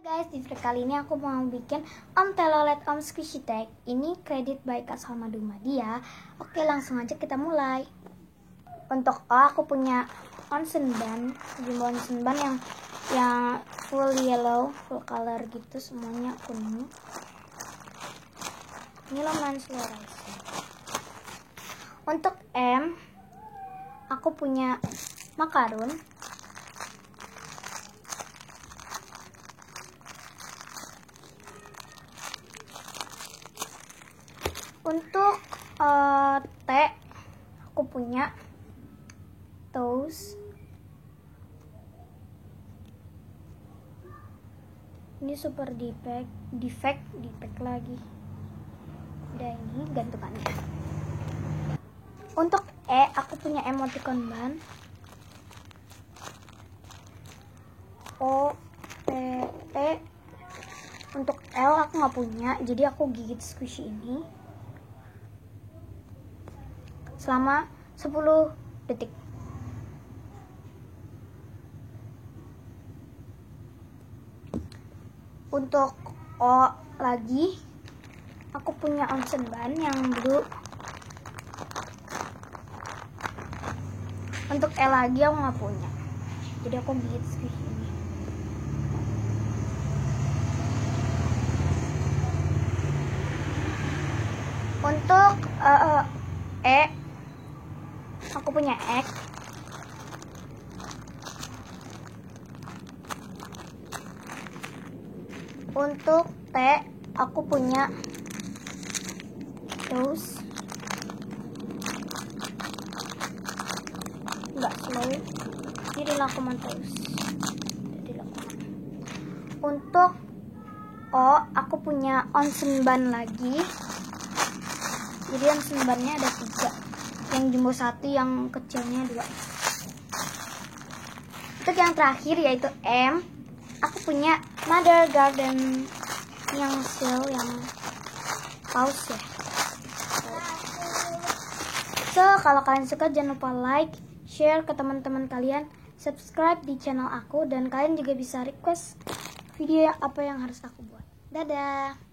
Guys, di video kali ini aku mau bikin telolet squishy tag. Ini kredit by Kak Salma Dumadia. Oke, langsung aja kita mulai. Untuk aku punya onsen ban, jumbo onsen ban yang full yellow, full color gitu, semuanya kuning. Ini lumayan slow rising. Untuk M, aku punya makarun. Untuk T, aku punya toast. Ini super defect lagi. Udah, ini gantungannya. Untuk E, aku punya emoticon ban. O, P, T. Untuk L aku nggak punya, jadi aku gigit squishy ini selama 10 detik. Untuk O lagi, aku punya onsen ban yang blue. Untuk E lagi aku nggak punya, jadi aku gigit squishy ini. Untuk E, aku punya egg. Untuk T, aku punya toast. Enggak slow, jadi lakukan toast. Untuk O, aku punya onsen ban lagi. Jadi onsen bannya ada 3. Yang jumbo 1, yang kecilnya 2. Untuk yang terakhir yaitu M, aku punya Mother Garden yang seal, yang paus ya. So, kalau kalian suka jangan lupa like, share ke teman-teman kalian, subscribe di channel aku, dan kalian juga bisa request video apa yang harus aku buat. Dadah!